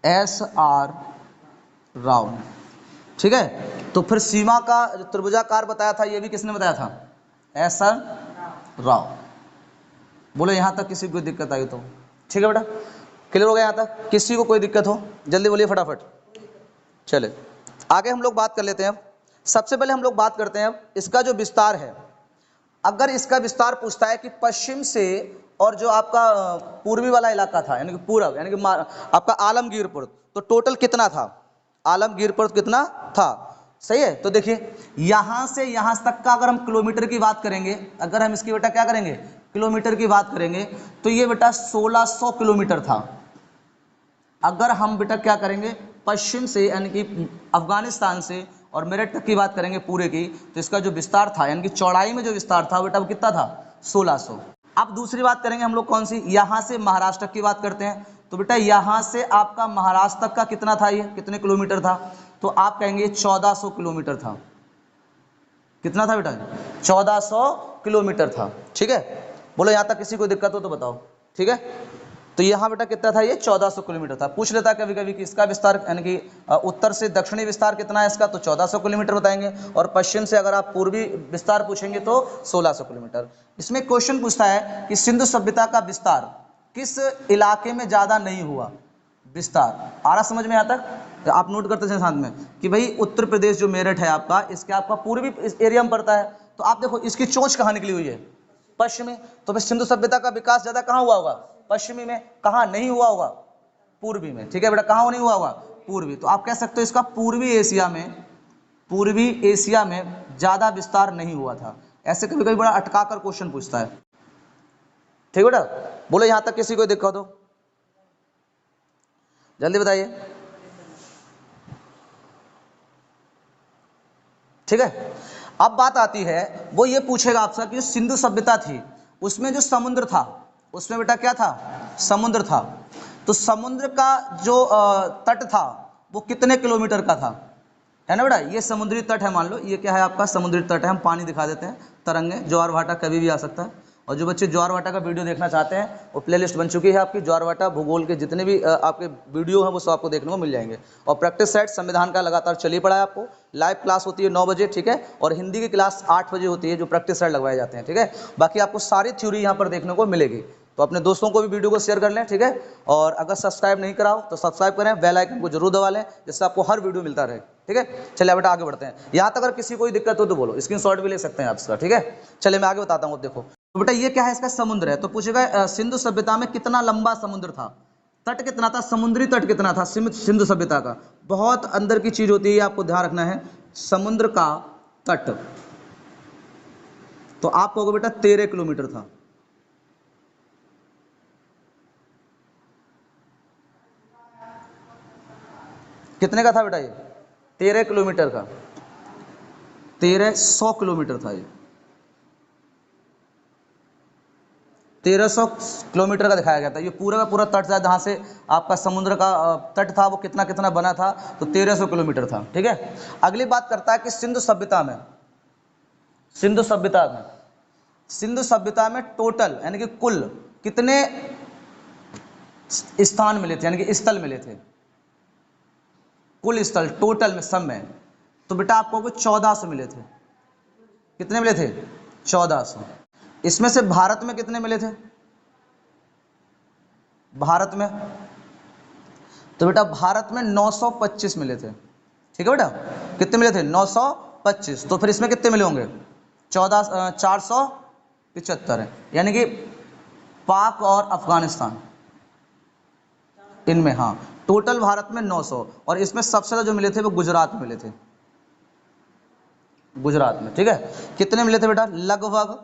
एस.आर. राव ने। ठीक है, तो फिर सीमा का जो त्रिभुजाकार बताया था ये भी किसने बताया था, एस.आर. राव। बोलो यहाँ तक किसी को कोई दिक्कत आई तो। ठीक है बेटा, क्लियर हो गया यहाँ तक, किसी को कोई दिक्कत हो जल्दी बोलिए फटाफट। चले आगे हम लोग बात कर लेते हैं। सबसे पहले हम लोग बात करते हैं अब इसका जो विस्तार है। अगर इसका विस्तार पूछता है कि पश्चिम से और जो आपका पूर्वी वाला इलाका था, यानी कि पूरब, यानी कि आपका आलमगीरपुर, तो टोटल कितना था, आलमगीरपुर कितना था। सही है, तो देखिए यहां से यहां तक का अगर हम किलोमीटर की बात करेंगे, अगर हम इसकी बेटा क्या करेंगे, किलोमीटर की बात करेंगे, तो ये बेटा 1600 किलोमीटर था। अगर हम बेटा क्या करेंगे, पश्चिम से यानी कि अफगानिस्तान से और मेरठ तक की बात करेंगे पूरे की, तो इसका जो विस्तार था यानी कि चौड़ाई में जो विस्तार था बेटा वो कितना था, 1600। अब दूसरी बात करेंगे हम लोग कौन सी, यहां से महाराष्ट्र तक की बात करते हैं। तो बेटा यहां से आपका महाराष्ट्र तक का कितना था, ये कितने किलोमीटर था, तो आप कहेंगे 1400 किलोमीटर था। कितना था बेटा, 1400 किलोमीटर था। ठीक है, बोलो यहाँ तक किसी को दिक्कत हो तो बताओ। ठीक है, तो यहाँ बेटा कितना था, ये 1400 किलोमीटर था। पूछ लेता कभी कभी कि इसका विस्तार यानी कि उत्तर से दक्षिणी विस्तार कितना है इसका, तो 1400 किलोमीटर बताएंगे, और पश्चिम से अगर आप पूर्वी विस्तार पूछेंगे तो 1600 किलोमीटर। इसमें क्वेश्चन पूछता है कि सिंधु सभ्यता का विस्तार किस इलाके में ज़्यादा नहीं हुआ, विस्तार आ रहा समझ में आता है, तो आप नोट करते हैं साथ में कि भाई उत्तर प्रदेश जो मेरठ है आपका, इसके आपका पूर्वी एरिया में पड़ता है। तो आप देखो इसकी चोंच कहाँ निकली हुई है, पश्चिमी। तो फिर सिंधु सभ्यता का विकास ज़्यादा कहाँ हुआ होगा, पश्चिमी में। कहाँ नहीं हुआ होगा, पूर्वी में, ठीक है बेटा, कहाँ नहीं हुआ होगा, पूर्वी। तो आप कह सकते हो इसका पूर्वी एशिया में ज्यादा विस्तार नहीं हुआ था। ऐसे कभी कभी बड़ा अटका कर क्वेश्चन पूछता है, ठीक बेटा। बोलो यहां तक किसी को दिक्कत हो, जल्दी बताइए, ठीक है। अब बात आती है, वो ये पूछेगा आपसे कि सिंधु सभ्यता थी उसमें जो समुद्र था, उसमें बेटा क्या था, समुद्र था। तो समुद्र का जो तट था वो कितने किलोमीटर का था, है ना बेटा। ये समुद्री तट है, मान लो ये क्या है आपका समुद्री तट है। हम पानी दिखा देते हैं, तरंगे, ज्वार भाटा कभी भी आ सकता है। और जो बच्चे ज्वार भाटा का वीडियो देखना चाहते हैं वो प्लेलिस्ट बन चुकी है आपकी, ज्वार भाटा भूगोल के जितने भी आपके वीडियो हैं वो सब आपको देखने को मिल जाएंगे। और प्रैक्टिस सेट संविधान का लगातार चलिए पड़ा है आपको। लाइव क्लास होती है 9 बजे, ठीक है, और हिंदी की क्लास 8 बजे होती है, जो प्रैक्टिस सेट लगवाए जाते हैं, ठीक है। बाकी आपको सारी थ्योरी यहाँ पर देखने को मिलेगी। तो अपने दोस्तों को भी वीडियो को शेयर कर लें, ठीक है। और अगर सब्सक्राइब नहीं करा हो तो सब्सक्राइब करें, बेल आइकन को जरूर दबा लें, जिससे आपको हर वीडियो मिलता रहे, ठीक है। चलिए बेटा आगे बढ़ते हैं। यहाँ तक अगर किसी कोई दिक्कत हो तो बोलो, स्क्रीनशॉट भी ले सकते हैं आप इसका, ठीक है। चलिए मैं आगे बताता हूँ। अब देखो तो बेटा ये क्या है, इसका समुद्र है। तो पूछेगा सिंधु सभ्यता में कितना लंबा समुद्र था, तट कितना था, समुद्री तट कितना था सिंधु सभ्यता का। बहुत अंदर की चीज होती है, आपको ध्यान रखना है, समुद्र का तट। तो आप कहोगे बेटा 13 किलोमीटर था। कितने का था बेटा ये, 13 किलोमीटर का, 1300 किलोमीटर था ये, 1300 किलोमीटर का दिखाया गया था। ये पूरा का पूरा तट था, जहाँ से आपका समुद्र का तट था वो कितना कितना बना था, तो 1300 किलोमीटर था, ठीक है। अगली बात करता है कि सिंधु सभ्यता में टोटल यानी कि कुल कितने स्थान मिले थे, यानी कि स्थल मिले थे, कुल स्थल टोटल में सब में। तो बेटा आपको 1400 मिले थे। कितने मिले थे, 1400। इसमें से भारत में कितने मिले थे, भारत में, तो बेटा भारत में 925 मिले थे, ठीक है बेटा। कितने मिले थे, 925। तो फिर इसमें कितने मिले होंगे, 475 है, यानी कि पाक और अफगानिस्तान इनमें, हाँ टोटल भारत में 900। और इसमें सबसे ज्यादा जो मिले थे वो गुजरात में मिले थे, गुजरात में, ठीक है। कितने मिले थे बेटा, लगभग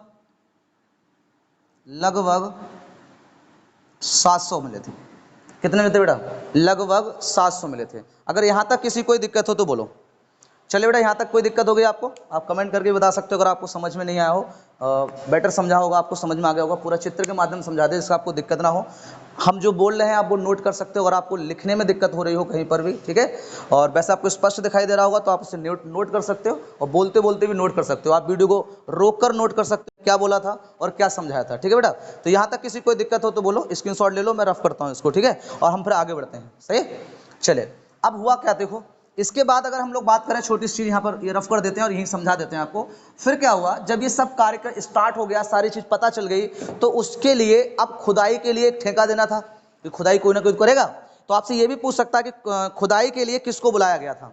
700 मिले थे। कितने मिले थे बेटा, लगभग 700 मिले थे। अगर यहां तक किसी कोई दिक्कत हो तो बोलो। चलिए बेटा यहाँ तक कोई दिक्कत हो गई आपको, आप कमेंट करके बता सकते हो। अगर आपको समझ में नहीं आया हो, बेटर समझा होगा, आपको समझ में आ गया होगा, पूरा चित्र के माध्यम से समझा दे जिसका आपको दिक्कत ना हो। हम जो बोल रहे हैं आप वो नोट कर सकते हो, अगर आपको लिखने में दिक्कत हो रही हो कहीं पर भी, ठीक है। और वैसे आपको स्पष्ट दिखाई दे रहा होगा तो आप उसे नोट कर सकते हो, और बोलते बोलते भी नोट कर सकते हो। आप वीडियो को रोक कर नोट कर सकते हो क्या बोला था और क्या समझाया था, ठीक है बेटा। तो यहाँ तक किसी कोई दिक्कत हो तो बोलो, स्क्रीनशॉट ले लो, मैं रफ करता हूँ इसको, ठीक है। और हम फिर आगे बढ़ते हैं, सही। चले अब हुआ क्या देखो, इसके बाद अगर हम लोग बात करें, छोटी सी चीज यहाँ पर ये रफ कर देते हैं और यही समझा देते हैं आपको। फिर क्या हुआ, जब ये सब कार्य स्टार्ट हो गया, सारी चीज पता चल गई, तो उसके लिए अब खुदाई के लिए एक ठेका देना था कि खुदाई कोई ना कोई करेगा। तो आपसे ये भी पूछ सकता है कि खुदाई के लिए किसको बुलाया गया था।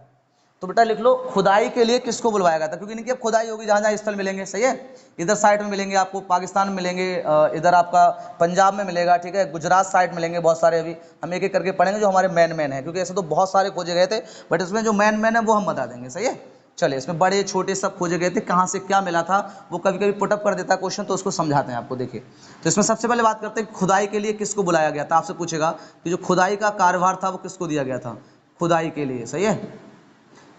तो बेटा लिख लो, खुदाई के लिए किसको बुलवाया गया था, क्योंकि इनकी अब खुदाई होगी, जहाँ जहाँ स्थल मिलेंगे, सही है। इधर साइड में मिलेंगे आपको, पाकिस्तान में मिलेंगे, इधर आपका पंजाब में मिलेगा, ठीक है, गुजरात साइड मिलेंगे बहुत सारे। अभी हम एक एक करके पढ़ेंगे जो हमारे मेन है, क्योंकि ऐसे तो बहुत सारे खोजे गए थे, बट इसमें जो मेन है वो हम बता देंगे, सही है। चलिए, इसमें बड़े छोटे सब खोजे गए थे, कहाँ से क्या मिला था वो कभी कभी पुटअप कर देता है क्वेश्चन, तो उसको समझाते हैं आपको। देखिए, तो इसमें सबसे पहले बात करते हैं खुदाई के लिए किसको बुलाया गया था। आपसे पूछेगा कि जो खुदाई का कार्यभार था वो किसको दिया गया था, खुदाई के लिए, सही है।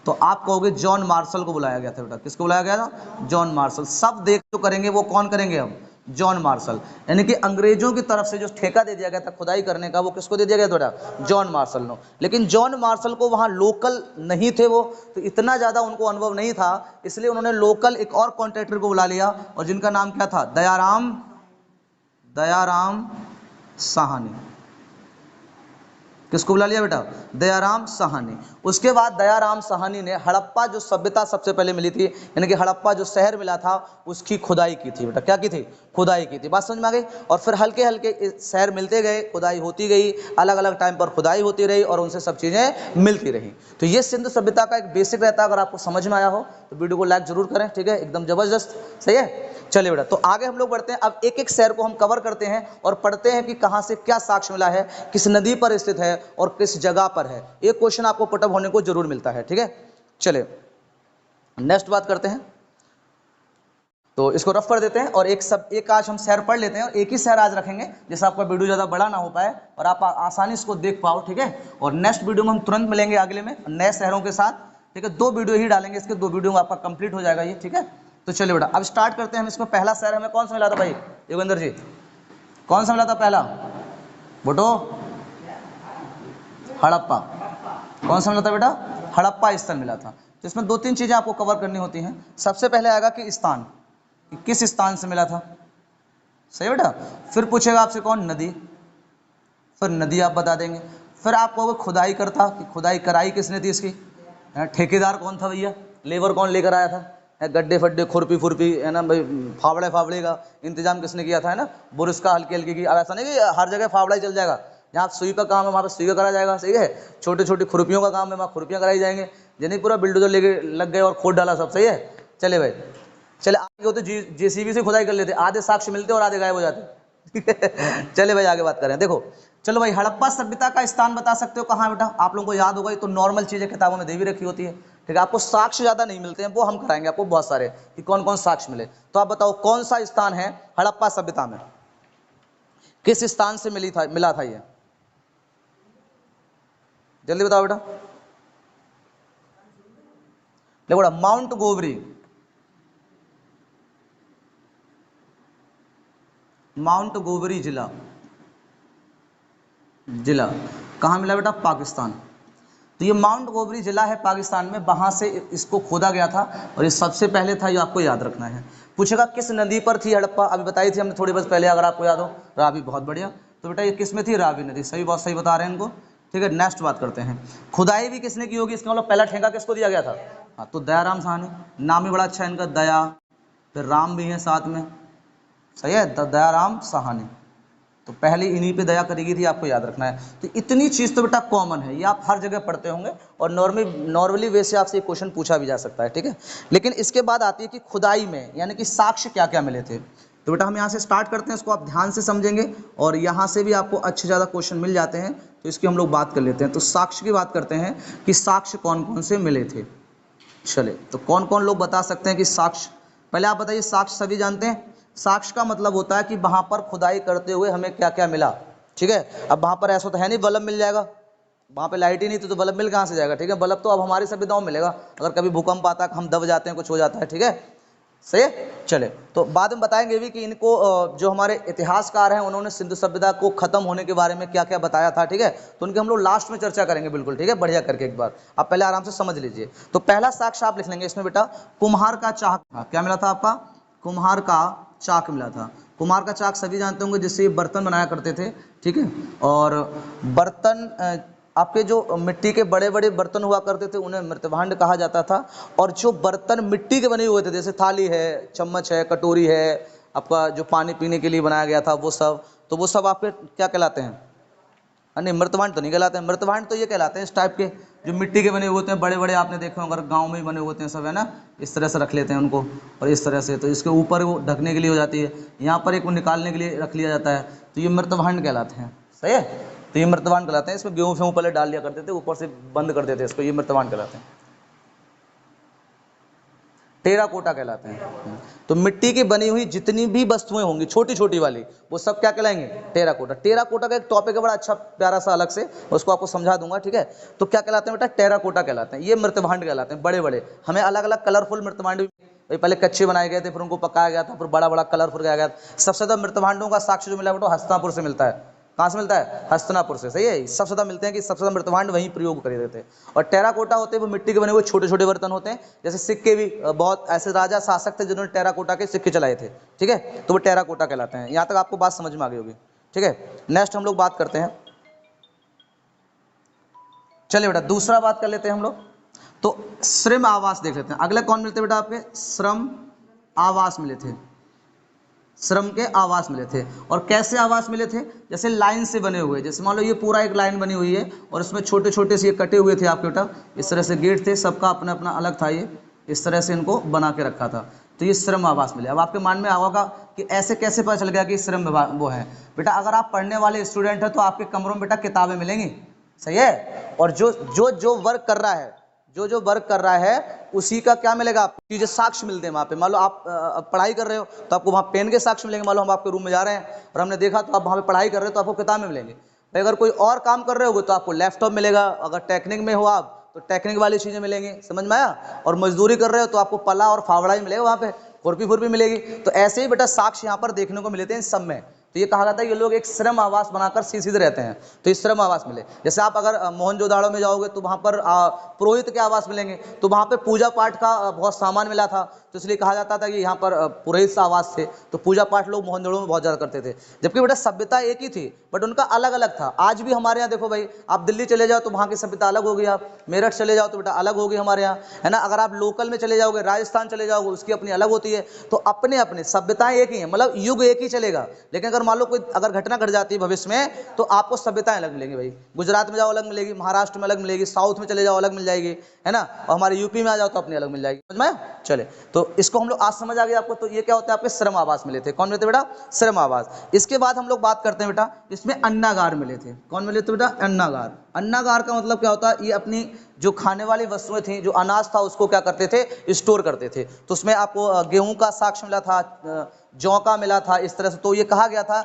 तो आप कहोगे जॉन मार्शल को बुलाया गया था बेटा। किसको बुलाया गया था, जॉन मार्शल। सब देख जो करेंगे वो कौन करेंगे, अब जॉन मार्शल। यानी कि अंग्रेजों की तरफ से जो ठेका दे दिया गया था खुदाई करने का, वो किसको दे दिया गया था, जॉन मार्शल ने। लेकिन जॉन मार्शल को वहाँ लोकल नहीं थे वो, तो इतना ज़्यादा उनको अनुभव नहीं था, इसलिए उन्होंने लोकल एक और कॉन्ट्रैक्टर को बुला लिया, और जिनका नाम क्या था, दयाराम साहनी। किसको बुला लिया बेटा, दयाराम साहनी। उसके बाद दयाराम साहनी ने हड़प्पा जो सभ्यता सबसे पहले मिली थी, यानी कि हड़प्पा जो शहर मिला था, उसकी खुदाई की थी बेटा। क्या की थी, खुदाई की थी। बात समझ में आ गई। और फिर हल्के हल्के शहर मिलते गए, खुदाई होती गई, अलग अलग टाइम पर खुदाई होती रही, और उनसे सब चीज़ें मिलती रही। तो ये सिंधु सभ्यता का एक बेसिक रहता है। अगर आपको समझ में आया हो तो वीडियो को लाइक जरूर करें, ठीक है, एकदम जबरदस्त, सही है। चलिए बेटा, तो आगे हम लोग बढ़ते हैं। अब एक एक शहर को हम कवर करते हैं और पढ़ते हैं कि कहाँ से क्या साक्ष्य मिला है, किस नदी पर स्थित है, और किस जगह पर है। एक क्वेश्चन आपको पुटअप होने को जरूर मिलता है, ठीक है। चलिए नेक्स्ट बात करते हैं, तो इसको रफ कर देते हैं और एक आज हम शहर पढ़ लेते हैं और एक ही शहर आज रखेंगे, जिससे आपका वीडियो ज़्यादा बड़ा ना हो पाए और आप आसानी इसको देख पाओ, ठीक है। और नेक्स्ट वीडियो में हम तुरंत मिलेंगे अगले में नए शहरों के साथ, ठीक है। 2 वीडियो ही डालेंगे, इसके 2 वीडियो में आपका कंप्लीट हो जाएगा ये, ठीक है। तो चलिए बेटा अब स्टार्ट करते हैं हम। इसमें पहला शहर हमें कौन सा मिला था भाई योगेंद्र जी, कौन सा मिला था पहला? बोटो हड़प्पा। कौन सा मिला था बेटा? हड़प्पा स्थल मिला था। तो इसमें 2-3 चीज़ें आपको कवर करनी होती हैं। सबसे पहले आएगा कि स्थान, किस स्थान से मिला था, सही बेटा। फिर पूछेगा आपसे कौन? नदी, फिर नदी आप बता देंगे। फिर आप कहोगे खुदाई करता, कि खुदाई कराई किसने थी इसकी, ठेकेदार कौन था भैया, लेबर कौन लेकर आया था, गड्ढे फड्डे खुरपी फुरपी है ना भाई, फावड़े फावड़े का इंतजाम किसने किया था, है ना, बुरश का हल्की हल्की की। अब ऐसा नहीं कि हर जगह फावड़ा ही चल जाएगा, जहाँ सुई का काम है वहाँ पे सुई का करा जाएगा, सही है। छोटे छोटी खुरपियों का काम है वहाँ खुरपियाँ कराई जाएंगे, यानी पूरा बिल्डोजर लेके लग गए और खोद डाला सब, सही है। चले भाई, चले आगे होते जेसीबी से खुदाई कर लेते, आधे साक्ष्य मिलते और आधे गायब हो जाते। चले भाई आगे बात करें। देखो चलो भाई, हड़प्पा सभ्यता का स्थान बता सकते हो कहाँ बेटा? आप लोगों को याद होगा, ये तो नॉर्मल चीजें किताबों में दे भी रखी होती है, ठीक है। आपको साक्ष्य ज्यादा नहीं मिलते हैं, वो हम कराएंगे आपको बहुत सारे कि कौन कौन साक्ष्य मिले। तो आप बताओ कौन सा स्थान है हड़प्पा सभ्यता में, किस स्थान से मिला था ये, जल्दी बताओ बेटा। देखो बेटा, माउंट गोवरी, माउंट गोवरी जिला कहाँ मिला बेटा? पाकिस्तान। तो ये माउंट गोवरी जिला है पाकिस्तान में, वहां से इसको खोदा गया था और ये सबसे पहले था, ये आपको याद रखना है। पूछेगा किस नदी पर थी हड़प्पा, अभी बताई थी हमने थोड़ी बहुत पहले, अगर आपको याद हो, रावी। बहुत बढ़िया। तो बेटा ये किस में थी? रावी नदी, सही, बहुत सही बता रहे हैं इनको, ठीक है। नेक्स्ट बात करते हैं, खुदाई भी किसने की होगी, इसका मतलब पहला ठेका किसको दिया गया था? हाँ, तो दयाराम साहनी, नाम ही बड़ा अच्छा है इनका, दया, फिर राम भी है साथ में, सही है, दयाराम साहनी। तो पहले इन्हीं पे दया करेगी थी, आपको याद रखना है। तो इतनी चीज तो बेटा कॉमन है, ये आप हर जगह पढ़ते होंगे और नॉर्मली वे से आपसे क्वेश्चन पूछा भी जा सकता है, ठीक है। लेकिन इसके बाद आती है कि खुदाई में यानी कि साक्ष्य क्या क्या मिले थे। तो बेटा हम यहाँ से स्टार्ट करते हैं, इसको आप ध्यान से समझेंगे और यहाँ से भी आपको अच्छे ज़्यादा क्वेश्चन मिल जाते हैं, तो इसकी हम लोग बात कर लेते हैं। तो साक्ष्य की बात करते हैं कि साक्ष्य कौन कौन से मिले थे। चले, तो कौन कौन लोग बता सकते हैं कि साक्ष्य, पहले आप बताइए। साक्ष्य सभी जानते हैं, साक्ष्य का मतलब होता है कि वहां पर खुदाई करते हुए हमें क्या क्या मिला, ठीक है। अब वहां पर ऐसा तो है नहीं बल्ब मिल जाएगा, वहां पे लाइट ही नहीं थी तो बल्ब मिल कहाँ से जाएगा, ठीक है। बल्ब तो अब हमारी सभ्यताओं में मिलेगा, अगर कभी भूकंप आता है, हम दब जाते हैं, कुछ हो जाता है, ठीक है, सही है। चले, तो बाद में बताएंगे भी कि इनको जो हमारे इतिहासकार हैं उन्होंने सिंधु सभ्यता को खत्म होने के बारे में क्या क्या बताया था, ठीक है। तो उनकी हम लोग लास्ट में चर्चा करेंगे, बिल्कुल, ठीक है, बढ़िया करके। एक बार आप पहले आराम से समझ लीजिए। तो पहला साक्ष्य आप लिख लेंगे इसमें बेटा, कुम्हार का चाक। क्या मिला था आपका? कुम्हार का चाक मिला था। कुम्हार का चाक सभी जानते होंगे, जिससे ये बर्तन बनाया करते थे, ठीक है। और बर्तन आपके जो मिट्टी के बड़े बड़े बर्तन हुआ करते थे उन्हें मृतभांड कहा जाता था। और जो बर्तन मिट्टी के बने हुए थे, जैसे थाली है, चम्मच है, कटोरी है, आपका जो पानी पीने के लिए बनाया गया था वो सब, तो वो सब आपके क्या कहलाते हैं? नहीं, मृतभांड तो नहीं कहलाते हैं। मृतभांड तो ये कहलाते हैं इस टाइप के जो मिट्टी के बने हुए होते हैं, बड़े बड़े, आपने देखे होंगे, अगर गाँव में ही बने होते हैं सब, है ना, इस तरह से रख लेते हैं उनको और इस तरह से, तो इसके ऊपर वो ढकने के लिए हो जाती है, यहाँ पर एक वो निकालने के लिए रख लिया जाता है, तो ये मृतभांड कहलाते हैं, सही है। तो ये मृतभांड कहलाते हैं। इसमें गेहूँ फेहूँ पहले डाल लिया करते थे, ऊपर से बंद कर देते इसको, ये मृतभांड कहलाते हैं। टेराकोटा कहलाते हैं। तो मिट्टी की बनी हुई जितनी भी वस्तुएं होंगी छोटी छोटी वाली, वो सब क्या कहलाएंगे? टेराकोटा। टेराकोटा का एक टॉपिक है बड़ा अच्छा प्यारा सा अलग से, उसको आपको समझा दूंगा, ठीक है। तो क्या कहलाते हैं बेटा? टेराकोटा कहलाते हैं। ये मृतभांड कहलाते हैं, बड़े बड़े। हमें अलग अलग कलरफुल मृतभांड भी, पहले कच्चे बनाए गए थे, फिर उनको पकाया गया था, फिर बड़ा बड़ा कलरफुल किया गया। सबसे ज्यादा मृतभांडों का साक्ष्य जो मिला बेटा हस्तिनापुर से मिलता है। कहाँ से मिलता है? हस्तिनापुर से, सही है। सबसे ज़्यादा मिलते हैं कि सबसे ज़्यादा मृतभांड वहीं प्रयोग करे देते हैं। और टेराकोटा होते हैं वो मिट्टी के बने हुए छोटे छोटे बर्तन होते हैं, जैसे सिक्के भी, बहुत ऐसे राजा शासक थे जिन्होंने टेराकोटा के सिक्के चलाए थे, ठीक है, तो वो टेराकोटा कहलाते हैं। यहाँ तक आपको बात समझ में आ गई होगी, ठीक है। नेक्स्ट हम लोग बात करते हैं, चलिए बेटा दूसरा बात कर लेते हैं हम लोग। तो श्रम आवास देख लेते हैं, अगले कौन मिलते बेटा आपके? श्रम आवास मिले थे, श्रम के आवास मिले थे। और कैसे आवास मिले थे? जैसे लाइन से बने हुए, जैसे मान लो ये पूरा एक लाइन बनी हुई है और उसमें छोटे छोटे से ये कटे हुए थे आपके बेटा, इस तरह से गेट थे, सबका अपना अपना अलग था, ये इस तरह से इनको बना के रखा था, तो ये श्रम आवास मिले। अब आपके मान में होगा कि ऐसे कैसे पता चल गया कि श्रम वो है? बेटा अगर आप पढ़ने वाले स्टूडेंट हैं तो आपके कमरों में बेटा किताबें मिलेंगी, सही है। और जो जो जो वर्क कर रहा है, जो जो वर्क कर रहा है उसी का क्या मिलेगा आपको, चीजें साक्ष्य मिलते हैं वहां पे। मान लो आप पढ़ाई कर रहे हो तो आपको वहां पेन के साक्ष्य मिलेंगे। मान लो हम आपके रूम में जा रहे हैं और हमने देखा तो आप वहां पे पढ़ाई कर रहे हो तो आपको किताब में मिलेंगे। भाई अगर कोई और काम कर रहे हो तो आपको लैपटॉप मिलेगा, अगर टेक्निक में हो आप तो टेक्निक वाली चीजें मिलेंगी, समझ में आया। और मजदूरी कर रहे हो तो आपको पला और फावड़ा ही मिलेगा वहां पे, खुरपी फुरपी मिलेगी। तो ऐसे ही बेटा साक्ष्य यहाँ पर देखने को मिलते हैं इन सब में। तो ये कहा जाता है ये लोग एक श्रम आवास बनाकर सीधे रहते हैं, तो इस श्रम आवास मिले। जैसे आप अगर मोहनजोदाड़ो में जाओगे तो वहां पर पुरोहित के आवास मिलेंगे, तो वहां पे पूजा पाठ का बहुत सामान मिला था, तो इसलिए कहा जाता था कि यहाँ पर पुरोहित से आवास थे। तो पूजा पाठ लोग मोहनजोदड़ो में बहुत ज्यादा करते थे। जबकि बेटा सभ्यता एक ही थी बट उनका अलग अलग था। आज भी हमारे यहाँ देखो भाई, आप दिल्ली चले जाओ तो वहां की सभ्यता अलग होगी, आप मेरठ चले जाओ तो बेटा अलग होगी हमारे यहाँ, है ना। अगर आप लोकल में चले जाओगे, राजस्थान चले जाओगे, उसकी अपनी अलग होती है। तो अपने अपने सभ्यताएं एक ही है, मतलब युग एक ही चलेगा। लेकिन अगर मान लो कोई अगर घटना घट जाती है भविष्य में तो आपको सभ्यताएं अलग मिलेंगी भाई। गुजरात में जाओ अलग मिलेगी, महाराष्ट्र में अलग मिलेगी, साउथ में चले जाओ अलग मिल जाएगी, है ना। और हमारे यूपी में आ जाओ तो अपनी अलग मिल जाएगी, समझ में। चले तो इसको हम लोग आज समझ आ गया आपको। तो ये क्या होता है, आपके श्रम आवास मिले थे। कौन मिले थे बेटा, श्रम आवास। इसके बाद हम लोग बात करते हैं बेटा, इसमें अन्नागार मिले थे। कौन मिले थे बेटा, अन्नागार। अन्नागार का मतलब क्या होता है, ये अपनी जो खाने वाली वस्तुएं थी, जो अनाज था उसको क्या करते थे, स्टोर करते थे। तो उसमें आपको गेहूं का साक्ष्य मिला था, जौ का मिला था, इस तरह से। तो ये कहा गया था,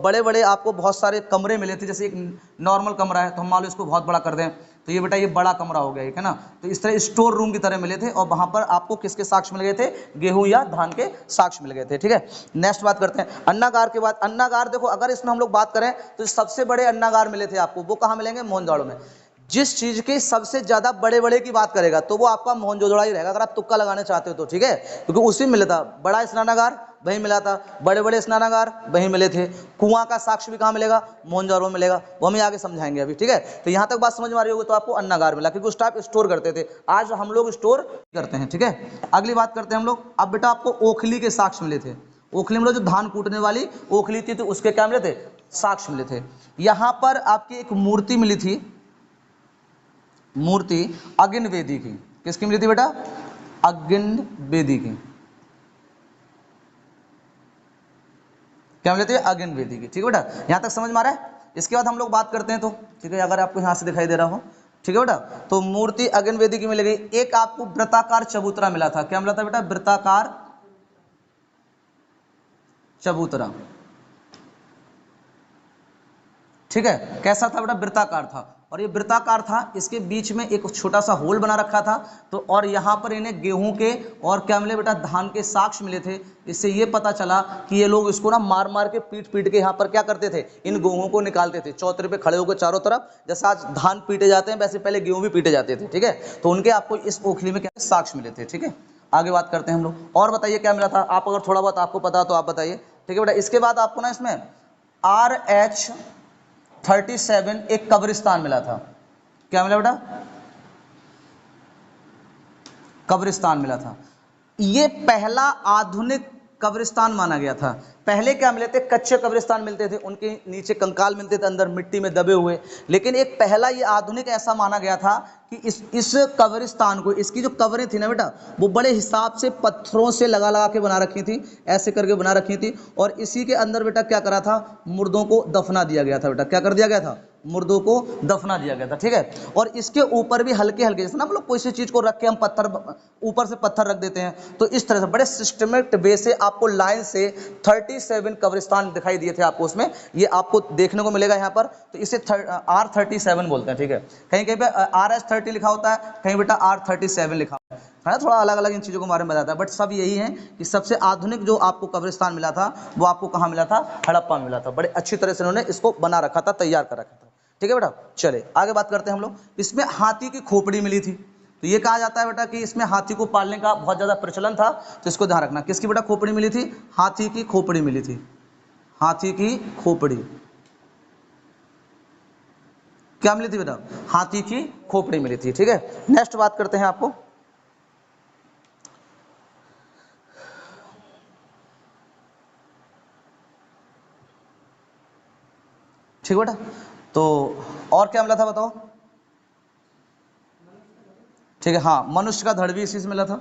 बड़े बड़े आपको बहुत सारे कमरे मिले थे। जैसे एक नॉर्मल कमरा है तो हम मान लो इसको बहुत बड़ा कर दें तो ये बेटा ये बड़ा कमरा हो गया एक, है ना। तो इस तरह स्टोर रूम की तरह मिले थे और वहां पर आपको किसके साक्ष्य मिल गए थे, गेहूं या धान के साक्ष्य मिल गए थे, ठीक है। नेक्स्ट बात करते हैं अन्नागार के बाद। अन्नागार देखो, अगर इसमें हम लोग बात करें तो सबसे बड़े अन्नागार मिले थे आपको, वो कहाँ मिलेंगे, मोहनजोदड़ो में। जिस चीज के सबसे ज्यादा बड़े बड़े की बात करेगा तो वो आपका मोहनजोदड़ो ही रहेगा, अगर आप तुक्का लगाना चाहते हो तो, ठीक है। क्योंकि उसी में मिला था बड़ा स्नानागार, वहीं मिला था, बड़े बड़े स्नानागार वहीं मिले थे। कुआं का साक्ष्य भी कहाँ मिलेगा, मोहनजोदड़ो में मिलेगा, वो हम आगे समझाएंगे अभी, ठीक है। तो यहाँ तक बात समझ में आ रही होगी। तो आपको अन्नागार मिला क्योंकि उस टाइप स्टोर करते थे, आज हम लोग स्टोर करते हैं, ठीक है। अगली बात करते हैं हम लोग। अब बेटा आपको ओखली के साक्ष्य मिले थे। ओखली में जो धान कूटने वाली ओखली थी तो उसके क्या मिले थे, साक्ष्य मिले थे। यहां पर आपकी एक मूर्ति मिली थी, मूर्ति अगिन वेदी की। किसकी मिली थी बेटा, अगिन वेदी की। क्या मिली थी, अगिन वेदी की, ठीक है बेटा। यहां तक समझ में आ रहा है। इसके बाद हम लोग बात करते हैं तो, ठीक है, अगर आपको यहां से दिखाई दे रहा हो, ठीक है बेटा। तो मूर्ति अगिन वेदी की मिल गई। एक आपको वृत्ताकार चबूतरा मिला था। क्या मिला था बेटा, वृत्ताकार चबूतरा, ठीक है। कैसा था बेटा, वृत्ताकार था। और ये वृत्ताकार था, इसके बीच में एक छोटा सा होल बना रखा था। तो और यहाँ पर इन्हें गेहूं के और क्या मिले बेटा, धान के साक्ष्य मिले थे। इससे ये पता चला कि ये लोग इसको ना मार मार के पीट पीट के यहाँ पर क्या करते थे, इन गेहूं को निकालते थे। चौतरे पे खड़े होकर चारों तरफ, जैसे आज धान पीटे जाते हैं वैसे पहले गेहूं भी पीटे जाते थे, ठीक है। तो उनके आपको इस ओखली में क्या साक्ष्य मिले थे, ठीक है। आगे बात करते हैं हम लोग। और बताइए क्या मिला था, आप अगर थोड़ा बहुत आपको पता तो आप बताइए, ठीक है बेटा। इसके बाद आपको ना इसमें RH-37 एक कब्रिस्तान मिला था। क्या मिला बेटा, कब्रिस्तान मिला था। ये पहला आधुनिक कब्रिस्तान माना गया था। पहले क्या मिले थे, कच्चे कब्रिस्तान मिलते थे, उनके नीचे कंकाल मिलते थे अंदर मिट्टी में दबे हुए। लेकिन एक पहला ये आधुनिक ऐसा माना गया था कि इस कब्रिस्तान को, इसकी जो कब्रें थी ना बेटा, वो बड़े हिसाब से पत्थरों से लगा लगा के बना रखी थी, ऐसे करके बना रखी थी। और इसी के अंदर बेटा क्या करा था, मुर्दों को दफना दिया गया था बेटा। क्या कर दिया गया था, मुर्दों को दफना दिया गया था, ठीक है। और इसके ऊपर भी हल्के हल्के, जैसे ना हम लोग कोई सी चीज को रख के हम पत्थर ऊपर से पत्थर रख देते हैं, तो इस तरह से बड़े सिस्टमेटिक वे से आपको लाइन से 37 कब्रिस्तान दिखाई दिए थे आपको उसमें। ये आपको देखने को मिलेगा यहाँ पर। तो इसे R37 बोलते हैं, ठीक है। कहीं कहीं पे RS30 लिखा होता है, कहीं बेटा R37 लिखा होता है ना। थोड़ा अलग अलग इन चीजों के बारे में बताता है, बट सब यही है कि सबसे आधुनिक जो आपको कब्रिस्तान मिला था वो आपको कहाँ मिला था, हड़प्पा में मिला था। बड़े अच्छी तरह से उन्होंने इसको बना रखा था, तैयार कर रखा था, ठीक है बेटा। चले आगे बात करते हैं हम लोग। इसमें हाथी की खोपड़ी मिली थी। तो ये कहा जाता है बेटा कि इसमें हाथी को पालने का बहुत ज्यादा प्रचलन था, तो इसको ध्यान रखना। किसकी बेटा खोपड़ी मिली थी, हाथी की खोपड़ी मिली थी। हाथी की खोपड़ी क्या मिली थी बेटा, हाथी की खोपड़ी मिली थी, ठीक है। नेक्स्ट बात करते हैं आपको, ठीक बेटा। तो और क्या मिला था बताओ, ठीक है। हाँ, मनुष्य का धड़ भी इसी से मिला था।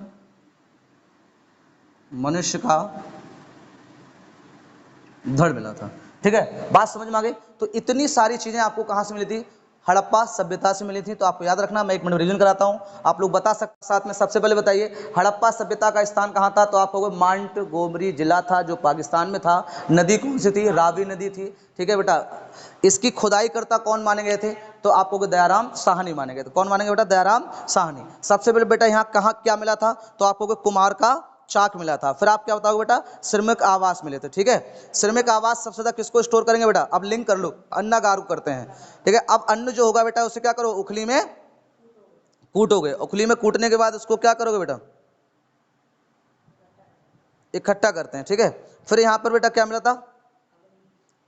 मनुष्य का धड़ मिला था, ठीक है। बात समझ में आ गई। तो इतनी सारी चीजें आपको कहां से मिली थी, हड़प्पा सभ्यता से मिली थी। तो आपको याद रखना, मैं एक मिनट रिवीजन कराता हूँ, आप लोग बता सकते। साथ में सबसे पहले बताइए हड़प्पा सभ्यता का स्थान कहाँ था? तो आपको माउंट गोमरी जिला था जो पाकिस्तान में था। नदी कौन सी थी? रावी नदी थी। ठीक है बेटा। इसकी खुदाई करता कौन माने गए थे? तो आपको दयाराम साहनी माने गए थे। कौन माने गए बेटा? दयाराम साहनी। सबसे पहले बेटा यहाँ कहाँ क्या मिला था? तो आपको कुमार का चाक मिला था। फिर आप क्या बताओगे बेटा? श्रमिक आवास मिले थे। ठीक है। श्रमिक आवास सबसे ज्यादा किसको स्टोर करेंगे बेटा? अब लिंक कर लो, अन्नागार करते हैं। ठीक है। अब अन्न जो होगा बेटा उसे क्या करो? उखली में कूटोगे। उखली में कूटने के बाद उसको क्या करोगे बेटा? इकट्ठा करते हैं। ठीक है। फिर यहाँ पर बेटा क्या मिला था?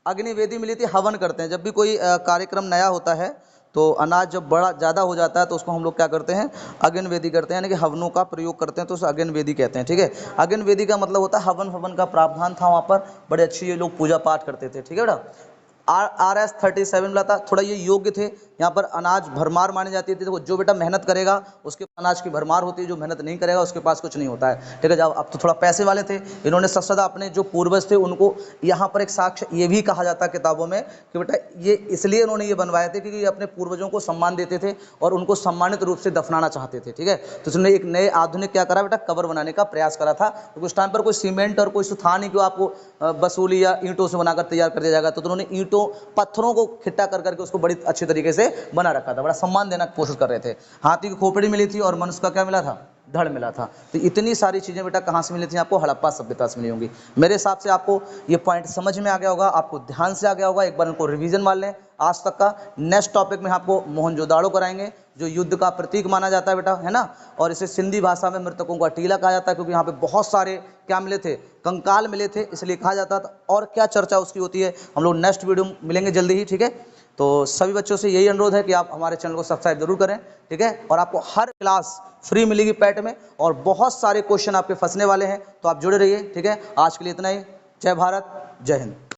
अग्निवेदी मिली थी। हवन करते हैं जब भी कोई कार्यक्रम नया होता है, तो अनाज जब बड़ा ज़्यादा हो जाता है तो उसको हम लोग क्या करते हैं? अग्निवेदी करते हैं, यानी कि हवनों का प्रयोग करते हैं, तो उसे अग्निवेदी कहते हैं। ठीक है। अग्निवेदी का मतलब होता है हवन, हवन का प्रावधान था वहाँ पर, बड़े अच्छी ये लोग पूजा पाठ करते थे। ठीक है बेटा। RS 37 मिला था। थोड़ा ये योग्य थे। यहाँ पर अनाज भरमार मानी जाती थी। देखो जो बेटा मेहनत करेगा उसके अनाज की भरमार होती है, जो मेहनत नहीं करेगा उसके पास कुछ नहीं होता है। ठीक है। जब अब तो थोड़ा पैसे वाले थे, इन्होंने सबसे ज़्यादा अपने जो पूर्वज थे उनको यहाँ पर एक साक्ष्य ये भी कहा जाता है किताबों में कि बेटा ये इसलिए इन्होंने ये बनवाए थे क्योंकि ये अपने पूर्वजों को सम्मान देते थे और उनको सम्मानित रूप से दफनाना चाहते थे। ठीक है। तो उसने एक नए आधुनिक क्या करा बेटा? कबर बनाने का प्रयास करा था। तो उस टाइम पर कोई सीमेंट और कोई था नहीं कि आपको बसूली या ईंटों से बनाकर तैयार कर दिया जाएगा। तो उन्होंने ईंटों पत्थरों को खिट्टा कर करके उसको बड़ी अच्छी तरीके से बना रखा था। बड़ा सम्मान देना की कोशिश कर रहे थे। हाथी की खोपड़ी मिली थी और मनुष्य का क्या मिला था? धड़ मिला था। तो इतनी सारी चीजें बेटा कहाँ से मिली थी? आपको हड़प्पा सभ्यता से मिली होंगी। मेरे हिसाब से आपको ये पॉइंट समझ में आ गया होगा, आपको ध्यान से आ गया होगा। एक बार इनको रिवीजन मार लें आज तक का। नेक्स्ट टॉपिक में आपको मोहनजोदाड़ो कराएंगे जो युद्ध का प्रतीक माना जाता है बेटा, है ना। और इसे सिंधी भाषा में मृतकों का टीला कहा जाता है क्योंकि यहाँ पे बहुत सारे क्या मिले थे? कंकाल मिले थे, इसलिए कहा जाता था। और क्या चर्चा उसकी होती है हम लोग नेक्स्ट वीडियो में मिलेंगे जल्दी ही। ठीक है। तो सभी बच्चों से यही अनुरोध है कि आप हमारे चैनल को सब्सक्राइब जरूर करें। ठीक है। और आपको हर क्लास फ्री मिलेगी पैट में और बहुत सारे क्वेश्चन आपके फंसने वाले हैं, तो आप जुड़े रहिए। ठीक है। आज के लिए इतना ही। जय भारत, जय हिंद।